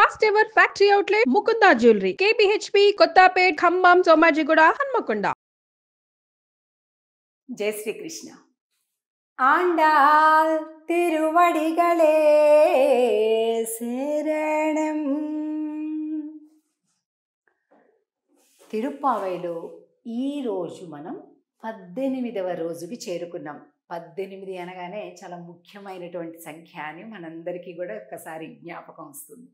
First ever factory outlet Mukunda jewellery KPHB Kothapet Khammam Somajiguda Hanamkonda. జై శ్రీకృష్ణ. ఆండాల్ తిరువడిగలే శరణం. తిరుప్పావైలో ఈరోజు మనం 18వ రోజుకి చేరుకున్నాం. 18 అనగానే చాలా ముఖ్యమైనటువంటి సంఖ్య అని మనందరికీ కూడా ఒక్కసారి జ్ఞాపకం వస్తుంది.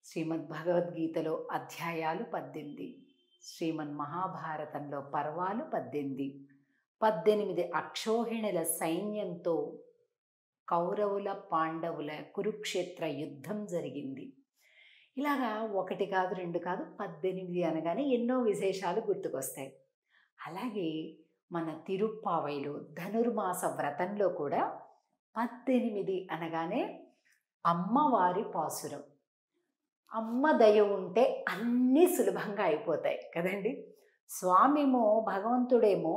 శ్రీమద్ భగవద్గీతలో అధ్యాయాలు 18, శ్రీమన్ మహాభారతంలో పర్వాలు 18, 18 అక్షోహిణుల సైన్యంతో కౌరవుల పాండవుల కురుక్షేత్ర యుద్ధం జరిగింది. ఇలాగా 1 కాదు 2 కాదు 18 అనగానే ఎన్నో విశేషాలు గుర్తుకొస్తాయి. అలాగే మన తిరుప్పావైలో ధనుర్మాస వ్రతంలో కూడా 18 అనగానే అమ్మవారి పాసురం. అమ్మ దయ ఉంటే అన్నీ సులభంగా అయిపోతాయి కదండి. స్వామేమో భగవంతుడేమో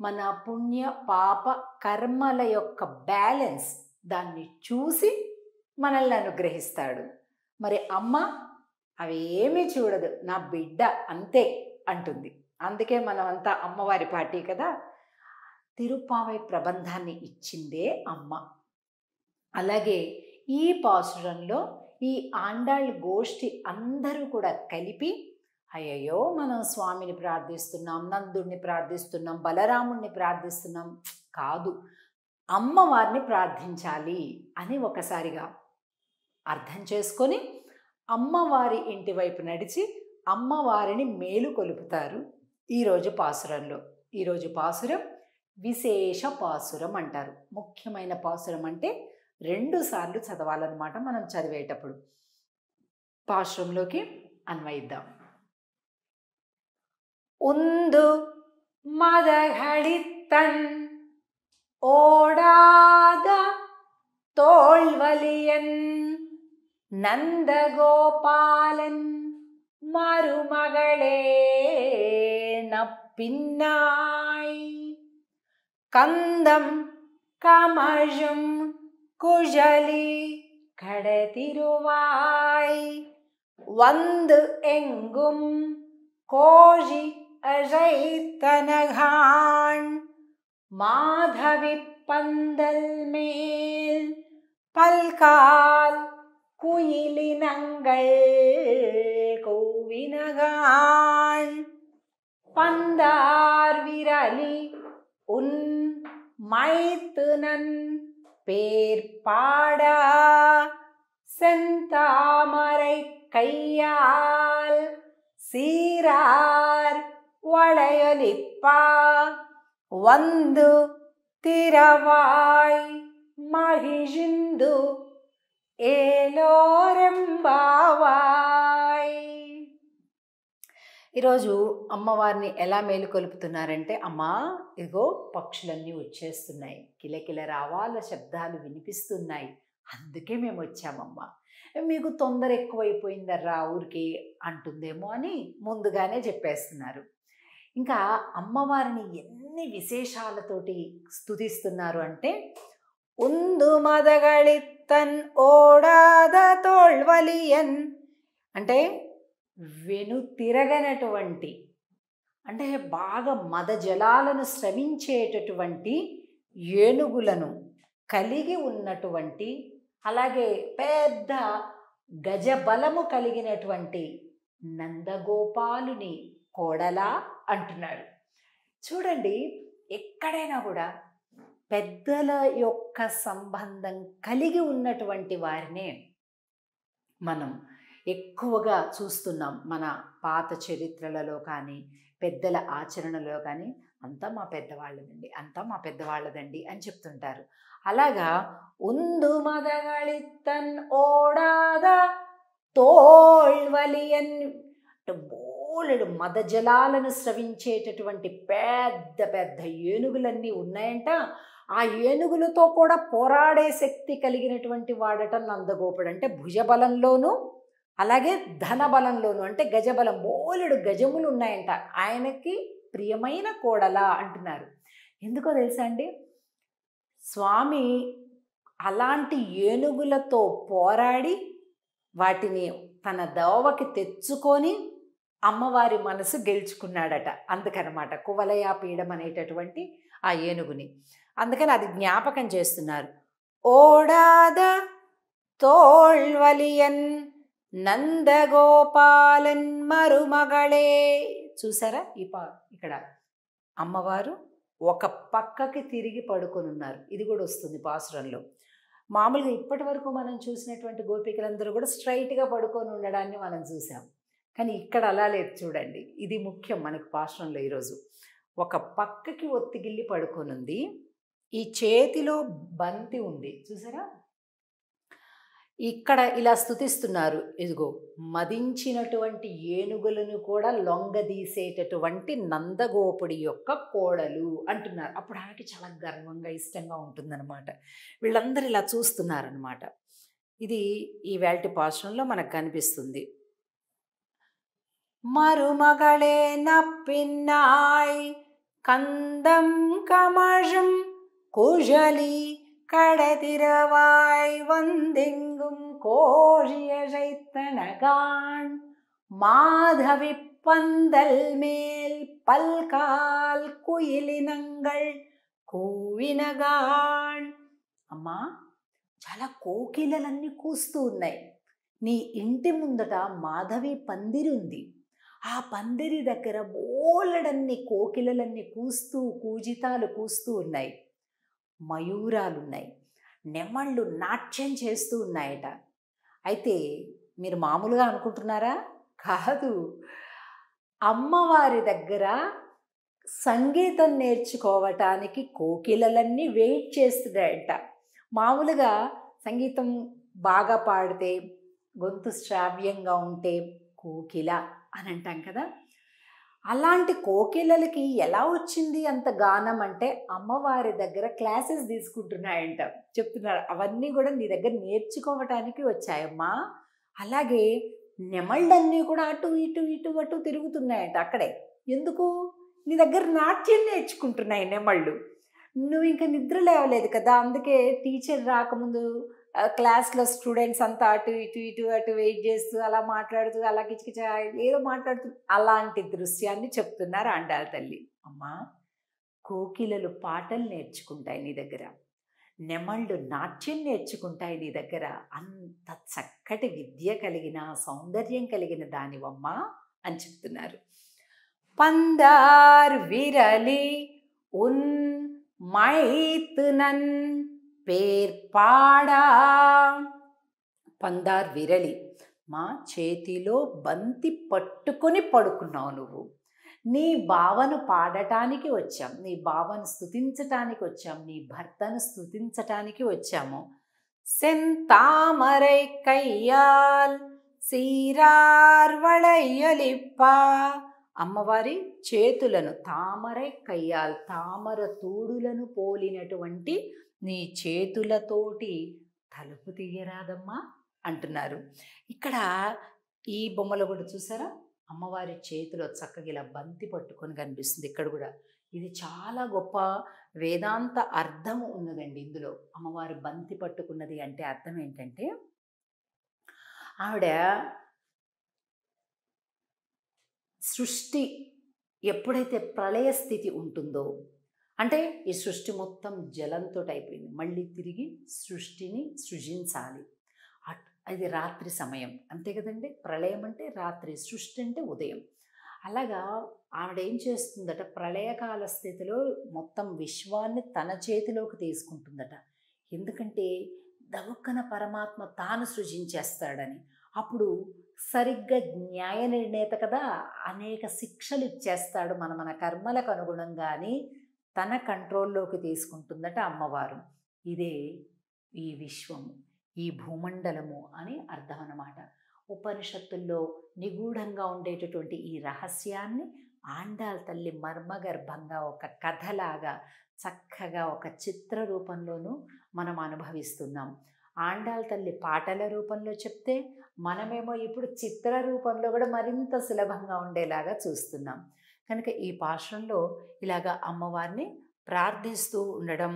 మన పుణ్య పాప కర్మల యొక్క బ్యాలెన్స్ దాన్ని చూసి మనల్ని అనుగ్రహిస్తాడు. మరి అమ్మ అవి ఏమీ చూడదు, నా బిడ్డ అంతే అంటుంది. అందుకే మనమంతా అమ్మవారి పార్టీ కదా. తిరుప్పావై ప్రబంధాన్ని ఇచ్చిందే అమ్మ. అలాగే ఈ పాసురంలో ఈ ఆండాళ్ళ గోష్ఠి అందరూ కూడా కలిపి అయ్యయ్యో మనం స్వామిని ప్రార్థిస్తున్నాం, నందుడిని ప్రార్థిస్తున్నాం, బలరాముణ్ణి ప్రార్థిస్తున్నాం కాదు, అమ్మవారిని ప్రార్థించాలి అని ఒకసారిగా అర్థం చేసుకొని అమ్మవారి ఇంటి వైపు నడిచి అమ్మవారిని మేలు కొలుపుతారు ఈరోజు పాసురంలో. ఈరోజు పాసురం విశేష పాసురం అంటారు. ముఖ్యమైన పాసురం అంటే 2 సార్లు చదవాలన్నమాట మనం చదివేటప్పుడు. పాసురంలోకి అన్వయిద్దాం. ఉందు మదగళిత్తన్ ఓడాద తోల్వలియన్ నందగోపాలన్ మరుమகளே நப்பின்னாய் கந்தம் கமழும் குழலி கடதிருவாய் வந்து எங்கும் கோழி அழைத்தனகான் மாதவி பந்தல் மேல் பல்கால் குயிலினங்கள் கோவினகான் பந்தார் விரலி உன் மைத்துனன் பேர் பாடா செந்தாமரை கையால் சீரார் வளையலிப்பா வந்து திரவாய் மகிழ்ந்து ఏలోరెంబావాయ్. ఈరోజు అమ్మవారిని ఎలా మేలుకొలుపుతున్నారంటే, అమ్మా ఇగో పక్షులన్నీ వచ్చేస్తున్నాయి, కిలకిల రావాల శబ్దాలు వినిపిస్తున్నాయి, అందుకే మేము వచ్చామమ్మా, మీకు తొందర ఎక్కువైపోయిందర్రా ఊరికి అంటుందేమో అని ముందుగానే చెప్పేస్తున్నారు. ఇంకా అమ్మవారిని ఎన్ని విశేషాలతోటి స్తుతిస్తున్నారు అంటే, ఉందు మదగళిత్తన్ ఓడాద తోల్వలియన్ అంటే వెనుతిరగనటువంటి, అంటే బాగా మదజలాలను స్రవించేటటువంటి ఏనుగులను కలిగి ఉన్నటువంటి, అలాగే పెద్ద గజబలము కలిగినటువంటి నందగోపాలుని కోడలా అంటున్నారు. చూడండి, ఎక్కడైనా కూడా పెద్దల యొక్క సంబంధం కలిగి ఉన్నటువంటి వారినే మనం ఎక్కువగా చూస్తున్నాం. మన పాత చరిత్రలలో కానీ పెద్దల ఆచరణలో కానీ అంతా మా పెద్దవాళ్ళదండి, అంతా మా పెద్దవాళ్ళదండి అని చెప్తుంటారు. అలాగా ఉందు మదగళిత్తన్ ఓడాద తోల్వలియన్ అంటే బోలెడు మదజలాలను స్రవించేటటువంటి పెద్ద పెద్ద ఏనుగులన్నీ ఉన్నాయంట. ఆ ఏనుగులతో కూడా పోరాడే శక్తి కలిగినటువంటి వాడట నందగోపుడు. అంటే భుజబలంలోనూ అలాగే ధనబలంలోనూ, అంటే గజబలం, బోలెడు గజములు ఉన్నాయంట. ఆయనకి ప్రియమైన కోడలా అంటున్నారు. ఎందుకో తెలుసా అండి, స్వామి అలాంటి ఏనుగులతో పోరాడి వాటిని తన దోవకి తెచ్చుకొని అమ్మవారి మనసు గెలుచుకున్నాడట. అందుకనమాట కువలయాపీడం అనేటటువంటి ఆ ఏనుగుని. అందుకని అది జ్ఞాపకం చేస్తున్నారు. ఓడాద తోళ్వలియన్ నందగోపాలన్ మరుమగళే. చూసారా ఇక్కడ అమ్మవారు ఒక పక్కకి తిరిగి పడుకొని ఉన్నారు. ఇది కూడా వస్తుంది పాసురంలో. మామూలుగా ఇప్పటి వరకు మనం చూసినటువంటి గోపికలందరూ కూడా స్ట్రైట్గా పడుకొని ఉండడాన్ని మనం చూసాం. కానీ ఇక్కడ అలా లేదు చూడండి. ఇది ముఖ్యం మనకు పాసురంలో ఈరోజు. ఒక పక్కకి ఒత్తిగిల్లి పడుకొని ఉంది. ఈ చేతిలో బంతి ఉంది చూసారా. ఇక్కడ ఇలా స్తుతిస్తున్నారు. ఇదిగో మదించినటువంటి ఏనుగులను కూడా లొంగదీసేటటువంటి నందగోపుడి యొక్క కోడలు అంటున్నారు. అప్పుడు ఆమెకి చాలా గర్వంగా ఇష్టంగా ఉంటుందన్నమాట. వీళ్ళందరూ ఇలా చూస్తున్నారనమాట. ఇది ఈ వేల్టి పాశంలో మనకు కనిపిస్తుంది. మరుమగళే నప్పిన్నాయ్ కందం కమజం కుజలి கடதிரவாய் வந்தெங்கும் கோழிய சைத்தனகான் மாதவி பந்தல் மேல் பல்கால் కుయిలినంగల్ కూవినగాన్. అమ్మా, చాలా కోకిలలన్నీ కూస్తూ ఉన్నాయి. నీ ఇంటి ముందట మాధవి పందిరి ఉంది. ఆ పందిరి దగ్గర బోలెడన్ని కోకిలలన్నీ కూజితాలు కూస్తూ ఉన్నాయి. మయూరాలున్నాయి, నెమళ్ళు నాట్యం చేస్తూ ఉన్నాయట. అయితే మీరు మామూలుగా అనుకుంటున్నారా? కాదు, అమ్మవారి దగ్గర సంగీతం నేర్చుకోవటానికి కోకిలలన్నీ వెయిట్ చేస్తున్నాయట. మామూలుగా సంగీతం బాగా పాడితే, గొంతు శ్రావ్యంగా ఉంటే కోకిల అని అంటాం కదా. అలాంటి కోకిలలకి ఎలా వచ్చింది అంత గానం అంటే అమ్మవారి దగ్గర క్లాసెస్ తీసుకుంటున్నాయంట. చెప్తున్నారు, అవన్నీ కూడా నీ దగ్గర నేర్చుకోవటానికి వచ్చాయమ్మా. అలాగే నెమళ్ళన్నీ కూడా అటు ఇటు ఇటు అటు తిరుగుతున్నాయంట అక్కడే. ఎందుకు? నీ దగ్గర నాట్యం నేర్చుకుంటున్నాయి నెమళ్ళు. నువ్వు ఇంకా నిద్ర లేవలేదు కదా, అందుకే టీచర్ రాకముందు క్లాస్లో స్టూడెంట్స్ అంతా అటు ఇటు ఇటు అటు వెయిట్ చేస్తూ అలా మాట్లాడుతూ అలా కిచకిచ ఏదో మాట్లాడుతూ అలాంటి దృశ్యాన్ని చెప్తున్నారు ఆండాళ్ళ తల్లి. అమ్మా, కోకిలలు పాటలు నేర్చుకుంటాయి నీ దగ్గర, నెమళ్ళు నాట్యం నేర్చుకుంటాయి నీ దగ్గర. అంత చక్కటి విద్య కలిగిన సౌందర్యం కలిగిన దానివమ్మా అని చెప్తున్నారు. పందార్ విరలి ఉన్ మైతునన్ పేర్పాడా. పందార్ విరలి, మా చేతిలో బంతి పట్టుకొని పడుకున్నావు నువ్వు. నీ బావను పాడటానికి వచ్చాం, నీ బావను స్తుతించటానికి వచ్చాం, నీ భర్తను స్తుతించటానికి వచ్చాము. సెంతామరై కయ్యాల్ సీరార్ వళయ్యలిప్పా. అమ్మవారి చేతులను తామరై కయ్యాల్, తామర తూడులను పోలినటువంటి నీ చేతులతోటి తలుపు తీయరాదమ్మా అంటున్నారు. ఇక్కడ ఈ బొమ్మలో కూడా చూసారా, అమ్మవారి చేతిలో చక్కగా ఇలా బంతి పట్టుకొని కనిపిస్తుంది. ఇక్కడ కూడా ఇది చాలా గొప్ప వేదాంత అర్థం ఉన్నదండి ఇందులో. అమ్మవారు బంతి పట్టుకున్నది అంటే అర్థం ఏంటంటే, ఆవిడ సృష్టి ఎప్పుడైతే ప్రళయ స్థితి ఉంటుందో, అంటే ఈ సృష్టి మొత్తం జలంతో అయిపోయింది, మళ్ళీ తిరిగి సృష్టిని సృజించాలి. అది రాత్రి సమయం, అంతే కదండి. ప్రళయం అంటే రాత్రి, సృష్టి అంటే ఉదయం. అలాగా ఆవిడ ఏం చేస్తుందట, ప్రళయకాల స్థితిలో మొత్తం విశ్వాన్ని తన చేతిలోకి తీసుకుంటుందట. ఎందుకంటే దవక్కన పరమాత్మ తాను సృజించేస్తాడని. అప్పుడు సరిగ్గా న్యాయ నిర్ణేత కదా, అనేక శిక్షలు ఇచ్చేస్తాడు. మన కర్మలకు అనుగుణంగాని తన కంట్రోల్లోకి తీసుకుంటుందట అమ్మవారు. ఇదే ఈ విశ్వము, ఈ భూమండలము అని అర్థం అన్నమాట. ఉపనిషత్తుల్లో నిగూఢంగా ఉండేటటువంటి ఈ రహస్యాన్ని ఆండాళ్ తల్లి మర్మగర్భంగా ఒక కథలాగా చక్కగా ఒక చిత్ర రూపంలోనూ మనం అనుభవిస్తున్నాం. ఆండాళ్ తల్లి పాటల రూపంలో చెప్తే, మనమేమో ఇప్పుడు చిత్ర రూపంలో కూడా మరింత సులభంగా ఉండేలాగా చూస్తున్నాం. కనుక ఈ పాశ్రంలో ఇలాగా అమ్మవారిని ప్రార్థిస్తూ ఉండడం,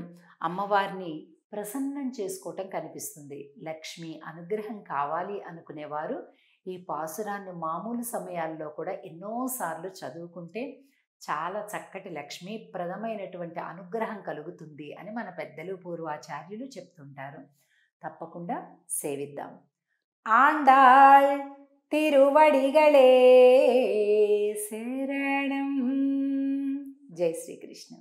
అమ్మవారిని ప్రసన్నం చేసుకోవటం కనిపిస్తుంది. లక్ష్మి అనుగ్రహం కావాలి అనుకునేవారు ఈ పాసురాన్ని మామూలు సమయాల్లో కూడా ఎన్నోసార్లు చదువుకుంటే చాలా చక్కటి లక్ష్మీప్రదమైనటువంటి అనుగ్రహం కలుగుతుంది అని మన పెద్దలు పూర్వాచార్యులు చెప్తుంటారు. తప్పకుండా సేవిద్దాం. ఆండాళ్ తిరువడిగళే శరణం. జై శ్రీకృష్ణ.